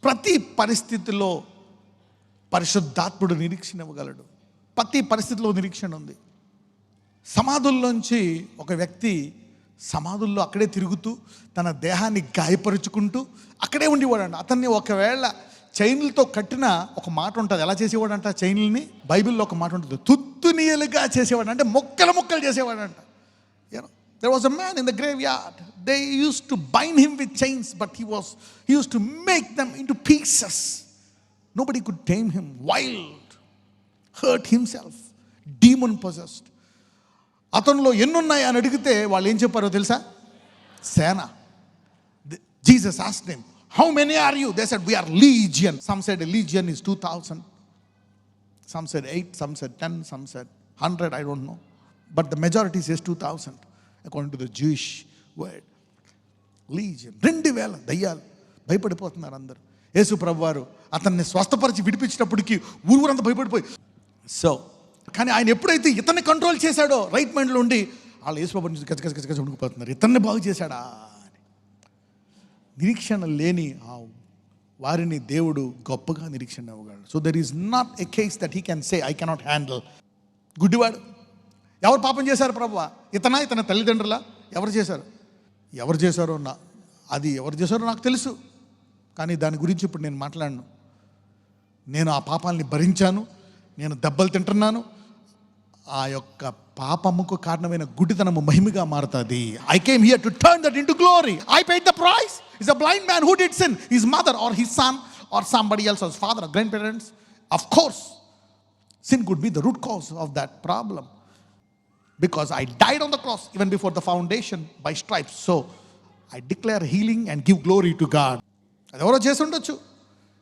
ప్రతి పరిస్థితిలో పరిశుద్ధాత్ముడు నిరీక్షణ ఇవ్వగలడు. ప్రతి పరిస్థితిలో నిరీక్షణ ఉంది. సమాధుల్లోంచి ఒక వ్యక్తి సమాధుల్లో అక్కడే తిరుగుతూ తన దేహాన్ని గాయపరుచుకుంటూ అక్కడే ఉండేవాడంట. అతన్ని ఒకవేళ చైన్లతో కట్టిన ఒక మాట ఉంటుంది, ఎలా చేసేవాడంట చైన్లని, బైబిల్లో ఒక మాట ఉంటుంది, తుత్తునీయలుగా చేసేవాడు, అంటే మొక్కలు మొక్కలు చేసేవాడంట. There was a man in the graveyard. They used to bind him with chains, but he used to make them into pieces. Nobody could tame him. Wild, hurt himself, demon possessed. అతనిలో ఎన్నున్నాయి అని అడిగితే వాళ్ళు ఏం చెప్పారో తెలుసా? సేన. Jesus asked them, how many are you? They said, we are legion. Some said a legion is 2,000. Some said 8, some said 10, some said 100, I don't know. But the majority says 2,000. According to the Jewish word, legion. 2,000 దయ్యాలు. భయపడిపోతున్నారు అందరూ. యేసు ప్రభువారు అతన్ని స్వస్థపరిచి విడిపించినప్పటికీ ఊరంతా భయపడిపోయి. కానీ ఆయన ఎప్పుడైతే ఇతన్ని కంట్రోల్ చేశాడో రైట్ మైండ్లో ఉండి వాళ్ళు యేసు ప్రభుని చూసి గజ ఉడికిపోతున్నారు, ఇతన్ని బాగు చేశాడా అని. నిరీక్షణ లేని వారిని దేవుడు గొప్పగా నిరీక్షణ ఇవ్వగలడు. So there is not a case that he can say I cannot handle. గుడ్డివాడు, ఎవరు పాపం చేశారు ప్రభువా? ఇతన తల్లిదండ్రులా? ఎవరు చేశారో అది ఎవరు చేశారో నాకు తెలుసు, కానీ దాని గురించి ఇప్పుడు నేను మాట్లాడను. నేను ఆ పాపాలని భరించాను, నేను దెబ్బలు తింటున్నాను. ఆ యొక్క పాపముకు కారణమైన గుడ్డితనము మహిమగా మారుతుంది. I came here to turn that into glory. I paid the price. Is a blind man who did sin, his mother or his son or somebody else, his father or grandparents. Of course sin could be the root cause of that problem, because I died on the cross even before the foundation by stripes. So I declare healing and give glory to God. అది ఎవరో చేసి ఉండొచ్చు,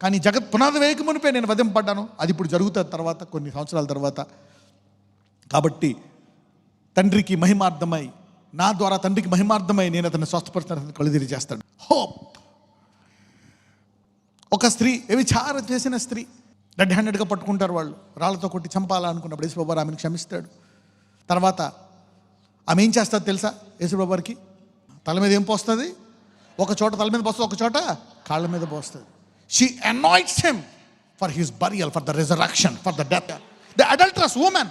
కానీ జగత్ పునాది వేయక మునిపే నేను వధింపడ్డాను. అది ఇప్పుడు జరుగుతుంది తర్వాత, కొన్ని సంవత్సరాల తర్వాత. కాబట్టి తండ్రికి మహిమార్థమై, నా ద్వారా తండ్రికి మహిమార్థమై నేను అతన్ని స్వస్థపరుస్తాను, కలుదిరి చేస్తాడు. హోప్. ఒక స్త్రీ, వ్యభిచారం చేసిన స్త్రీ, రెడ్ హ్యాండెడ్గా పట్టుకుంటారు వాళ్ళు, రాళ్లతో కొట్టి చంపాలనుకున్నప్పుడు యేసుప్రభువారు ఆమెను క్షమిస్తాడు. తర్వాత ఆమె ఏం చేస్తుంది తెలుసా? యేసుప్రభువారికి తల మీద ఏం పోస్తుంది? ఒక చోట తల మీద పోస్తుంది, ఒక చోట కాళ్ళ మీద పోస్తుంది. She anoints him for his burial, for the resurrection, for the death. The adulterous woman,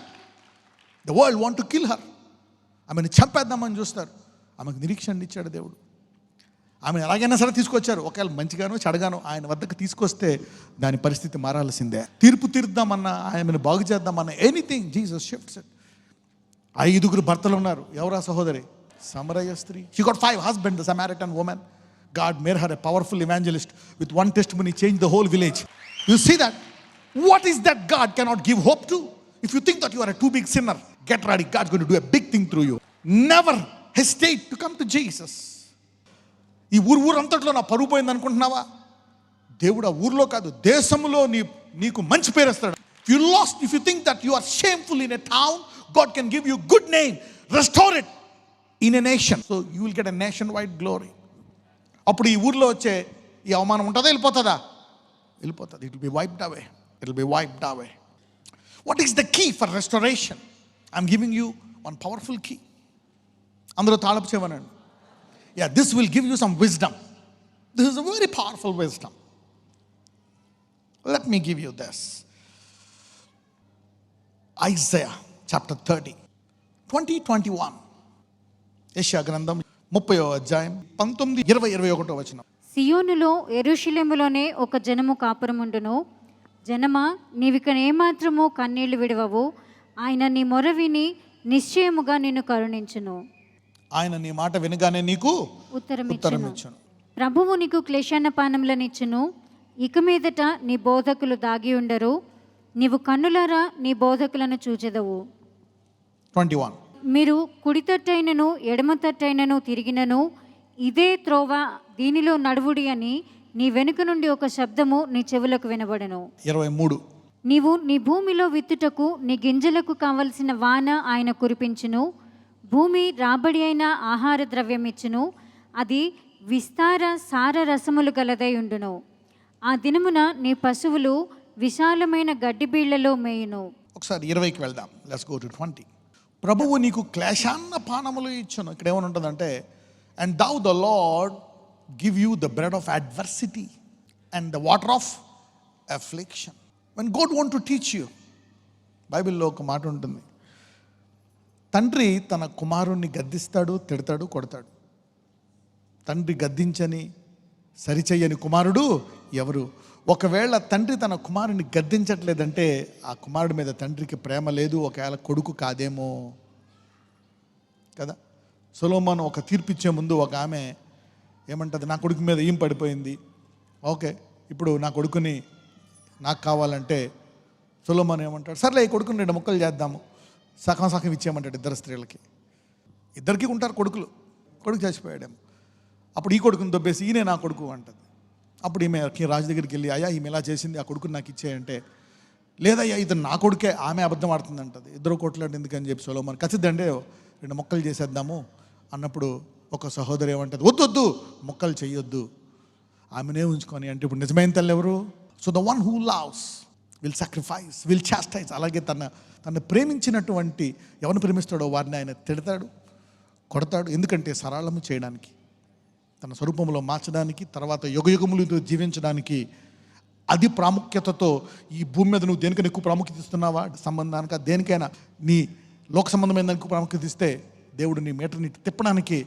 the world want to kill her. ఆమెను చంపేద్దామని చూస్తారు. ఆమెకు నిరీక్షణ ఇచ్చాడు దేవుడు. ఆమెను ఎలాగైనా సరే తీసుకొచ్చారు. ఒకవేళ మంచిగానో చెడగానో ఆయన వద్దకు తీసుకొస్తే దాని పరిస్థితి మారాల్సిందే. తీర్పు తీర్దామన్నా, ఆమెను బాగు చేద్దామన్నా, ఎనీథింగ్ జీసస్ షిఫ్ట్స్ ఇట్. 5 భర్తలు ఉన్నారు. ఎవరా సహోదరి? సమరయ స్త్రీ. She got 5 husbands, the Samaritan woman. God made her a powerful evangelist. With one testimony changed the whole village. You see that? What is that God cannot give hope to? If you think that you are a too big sinner, get ready. God's going to do a big thing through you. Never hesitate to come to Jesus. ఈ ఊరంతట్లో నా పరువు పోయింది అనుకుంటున్నావా? దేవుడు ఆ ఊర్లో కాదు, దేశంలో నీకు మంచి పేరు ఇస్తాడు. If you think that you are shameful in a town, God can give you good name, restore it in a nation. So you will get a nationwide glory. అప్పుడు ఈ ఊర్లో వచ్చే ఈ అవమానం ఉంటుందా? వెళ్ళిపోతుందా? వెళ్ళిపోతుంది. It will be wiped away. It will be wiped away. What is the key for restoration? I'm giving you one powerful key. అందరూ తాళపు చెవనండి. Yeah, this will give you some wisdom. This is a very powerful wisdom. Let me give you this. Isaiah chapter 30, 20-21. యెషయా గ్రంథం 30వ అధ్యాయం 19, 20, 21వ వచనం. సియోనులో యెరూషలేములోనే ఒక జనము కాపురముండును. జనమా, నీవిక ఏమాత్రము కన్నీళ్లు విడవవు. ఆయన నీ మొర విని నిశ్చయముగా నిన్ను కరుణించును. ఆయన నీ మాట వినగానే నీకు ఉత్తరమిచ్చును. ప్రభువు నీకు క్లేశాన్నపానములనిచ్చును. ఇక మీదట నీ బోధకులు దాగి ఉండరు. నీవు కన్నులారా నీ బోధకులను చూచెదవు. 21. మీరు కుడితట్టైనను ఎడమతట్టైనను తిరిగినను ఇదే త్రోవ, దీనిలో నడువుడి అని నీ వెనుక నుండి ఒక శబ్దము నీ చెవులకు వినబడెను. 23. నీవు నీ భూమిలో విత్తుటకు నీ గింజలకు కావలసిన వాన ఆయన కురిపించును. భూమి రాబడి అయిన ఆహార ద్రవ్యం ఇచ్చును. అది విస్తార సార రసములు గలదై ఉండును. ఆ దినమున నీ పశువులు విశాలమైన గడ్డి బీళ్లలో మేయును. ఒకసారి 20కి వెళ్దాం. Let's go to 20. ప్రభువు నీకు క్లేశాన్న పానములు ఇచ్చును. ఇక్కడ ఏమని ఉంటుందంటే, and thou the Lord give you the bread of adversity and the water of affliction. When God want to teach you, బైబిల్లో ఒక మాట ఉంటుంది, తండ్రి తన కుమారుణ్ణి గద్దిస్తాడు, తిడతాడు, కొడతాడు. తండ్రి గద్దించని సరిచెయ్యని కుమారుడు ఎవరు? ఒకవేళ తండ్రి తన కుమారుని గద్దించట్లేదంటే ఆ కుమారుడి మీద తండ్రికి ప్రేమ లేదు, ఒకవేళ కొడుకు కాదేమో కదా. సొలొమోను ఒక తీర్పిచ్చే ముందు ఒక ఆమె ఏమంటుంది, నా కొడుకు మీద ఏం పడిపోయింది, ఓకే ఇప్పుడు నా కొడుకుని నాకు కావాలంటే సొలొమోను ఏమంటాడు, సర్లే ఈ కొడుకుని 2 ముక్కలు చేద్దాము, సగం సగం ఇచ్చేయమంటాడు ఇద్దరు స్త్రీలకి. ఇద్దరికి ఉంటారు కొడుకులు, కొడుకు చచ్చిపోయాడేమో. అప్పుడు ఈ కొడుకుని దొబ్బేసి ఈయనే నా కొడుకు అంటది. అప్పుడు ఈమె రాజు దగ్గరికి వెళ్ళి, అయ్యా ఈమె ఇలా చేసింది, ఆ కొడుకుని నాకు ఇచ్చేయంటే, లేదయ్యా ఇది నా కొడుకే, ఆమె అబద్ధం ఆడుతుంది అంటది. ఇద్దరు కొట్లాడి ఎందుకని చెప్పి సొలొమోను ఖచ్చితంగా 2 ముక్కలు చేసేద్దాము అన్నప్పుడు ఒక సహోదరి ఏమంటది, వద్దు ముక్కలు చెయ్యొద్దు, ఆమెనే ఉంచుకొని. అంటే ఇప్పుడు నిజమైన తల్లి ఎవరు? So the one who loves will sacrifice, will chastise. అలాగే తను ప్రేమించినటువంటి ఎవరిని ప్రేమిస్తాడో వారిని ఆయన తిడతాడు, కొడతాడు. ఎందుకంటే సరళము చేయడానికి, తన స్వరూపంలో మార్చడానికి, తర్వాత యుగయుగములు జీవించడానికి. అది ప్రాముఖ్యతతో ఈ భూమి మీద నువ్వు దేనికైనా ఎక్కువ ప్రాముఖ్యత ఇస్తున్నావా, సంబంధానికి దేనికైనా నీ లోక సంబంధమైన దానికి ప్రాముఖ్యత ఇస్తే దేవుడు నీ మీటర్ని తిప్పడానికి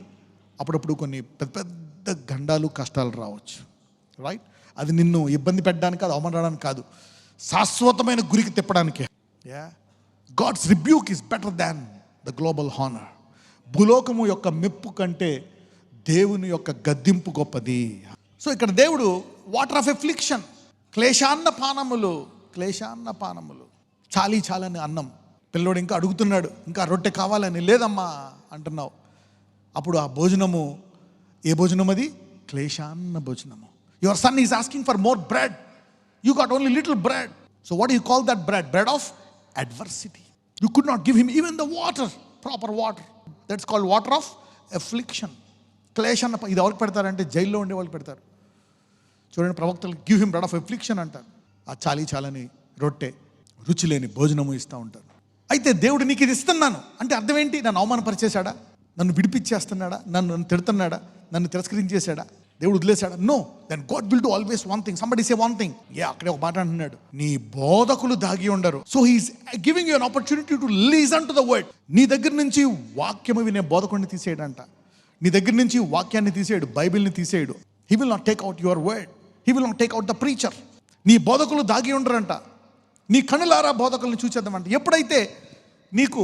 అప్పుడప్పుడు కొన్ని పెద్ద పెద్ద గండాలు కష్టాలు రావచ్చు, రైట్? అది నిన్ను ఇబ్బంది పెట్టడానికి, అది అవమానడానికి కాదు, శాశ్వతమైన గురికి తిప్పడానికే. God's rebuke is better than the global honour. భూలోకము యొక్క మెప్పు కంటే దేవుని యొక్క గద్దింపు గొప్పది. సో ఇక్కడ దేవుడు వాటర్ ఆఫ్ ఎఫ్లిక్షన్, క్లేశాన్న పానములు, చాలని అన్నం. పిల్లోడు ఇంకా అడుగుతున్నాడు, ఇంకా రొట్టె కావాలని, లేదమ్మా అంటున్నావు. అప్పుడు ఆ భోజనము ఏ భోజనం? అది క్లేశాన్న భోజనము. Your son is asking for more bread, you got only little bread. So what you call that bread? Bread of adversity. You could not give him even the water, proper water. That's called water of affliction. క్లేశాన్న ఇది ఎవరికి పెడతారంటే జైల్లో ఉండే వాళ్ళకి పెడతారు. చూడండి, ప్రవక్తలు give him bread of affliction అంటారు. ఆ చాలని రొట్టె, రుచి లేని భోజనము ఇస్తూ ఉంటారు. అయితే దేవుడు నీకు ఇది ఇస్తున్నాను అంటే అర్థం ఏంటి? నన్ను అవమానపరిచేశాడా, నన్ను విడిపించేస్తున్నాడా, నన్ను తిడుతున్నాడా, నన్ను తిరస్కరించేశాడా, దేవుడు వదిలేశాడా? No. Then God will do always one thing. Somebody say one thing. అక్కడే ఒక మాట అంటున్నాడు, నీ బోధకులు దాగి ఉండరు. So he is giving you an opportunity to listen to the word. నీ దగ్గర నుంచి వాక్యము వినే బోధకుడిని తీసేయడంట. నీ దగ్గర నుంచి వాక్యాన్ని తీసేయడు, బైబిల్ని తీసేయడు. He will not take out your word, he will not take out the preacher. నీ బోధకులు దాగి ఉండరంట. నీ కనులారా బోధకులను చూసేద్దామంట. ఎప్పుడైతే నీకు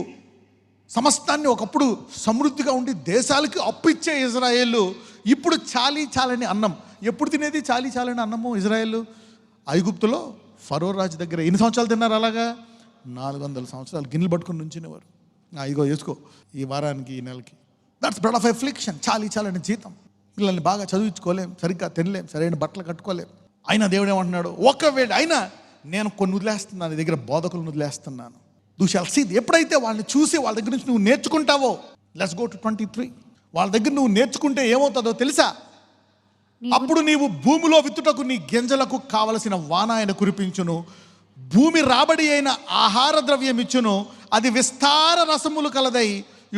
సమస్తాన్ని ఒకప్పుడు సమృద్ధిగా ఉండి దేశాలకి అప్పు ఇచ్చే ఇజ్రాయేలు ఇప్పుడు చాలని అన్నం. ఎప్పుడు తినేది చాలని అన్నము ఇజ్రాయేలు? ఐగుప్తులో ఫరో రాజు దగ్గర. ఎన్ని సంవత్సరాలు తిన్నారు అలాగా? 400 సంవత్సరాలు గిన్నెలు పట్టుకుని నుంచినేవారు. ఇగో వేసుకో ఈ వారానికి, ఈ నెలకి. That's bread of affliction. చాలని జీతం. పిల్లల్ని బాగా చదివించుకోలేం, సరిగ్గా తినలేం, సరైన బట్టలు కట్టుకోలేం. అయినా దేవుడు ఏమంటున్నాడు, ఒకవేళ అయినా నేను కొన్ని వదిలేస్తున్నాను, నీ దగ్గర బోధకులను వదిలేస్తున్నాను. You shall see. ఎప్పుడైతే వాళ్ళని చూసి వాళ్ళ దగ్గర నుంచి నువ్వు నేర్చుకుంటావో, లెట్స్ గో టు 23. వాళ్ళ దగ్గర నువ్వు నేర్చుకుంటే ఏమవుతుందో తెలుసా? అప్పుడు నీవు భూమిలో విత్తుటకు నీ గింజలకు కావలసిన వాన ఆయన కురిపించును, భూమి రాబడి అయిన ఆహార ద్రవ్యం ఇచ్చును, అది విస్తార రసములు కలదై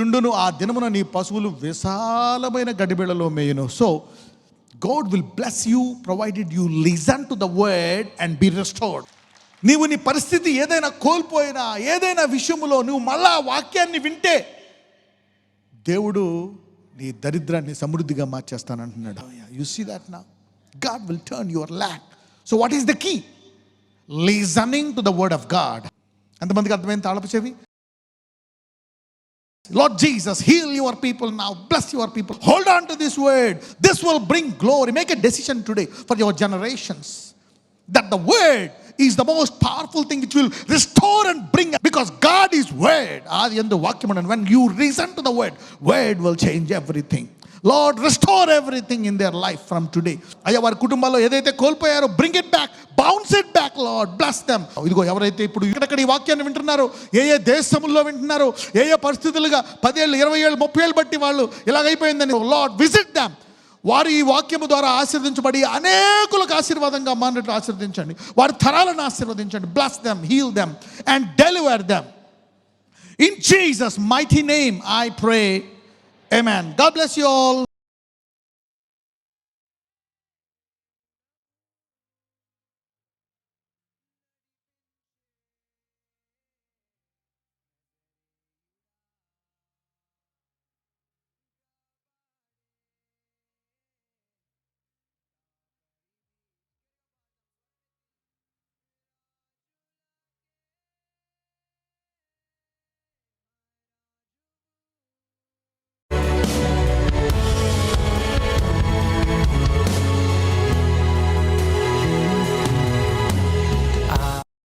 యుండును. ఆ దినమున నీ పశువులు విశాలమైన గడిబిళ్ళలో మేయును. So God will bless you provided you listen to the word and be restored. నీవు నీ పరిస్థితి ఏదైనా కోల్పోయినా, ఏదైనా విషయంలో నువ్వు మళ్ళా వాక్యాన్ని వింటే దేవుడు నీ దరిద్రాన్ని సమృద్ధిగా మార్చేస్తానంటున్నాడు. You see that now? God will turn your lack. So what is the key? Listening to the word of God. ఎంతమందికి అర్థమైంది తాళపు చెవి? Lord Jesus, heal your people now. Bless your people. Hold on to this word. This will bring glory. Make a decision today for your generations that the word is the most powerful thing which will restore and bring, because God is word. Adi endu vakyam, and when you listen to the word, word will change everything. Lord, restore everything in their life from today. Ayya vaari kutumbalo edaithe kolpoyaro, bring it back, bounce it back, Lord, bless them. ఇదిగో ఎవరైతే ఇప్పుడు ఇక్కడ ఈ వాక్యాన్ని వింటున్నారో, ఏ దేశముల్లో వింటున్నారో, ఏ పరిస్థితులుగా 10 ఏళ్ళు 20 ఏళ్ళు 30 ఏళ్ళు బట్టి వాళ్ళు ఇలాగైపోయిందని, లార్డ్ విజిట్ దెమ్. వారు ఈ వాక్యము ద్వారా ఆశీర్వదించబడి అనేకులకు ఆశీర్వాదంగా మారినట్లు ఆశీర్వదించండి. వారి తరాలను ఆశీర్వదించండి. Bless them, heal them and deliver them. In Jesus mighty name I pray. Amen. God bless you all.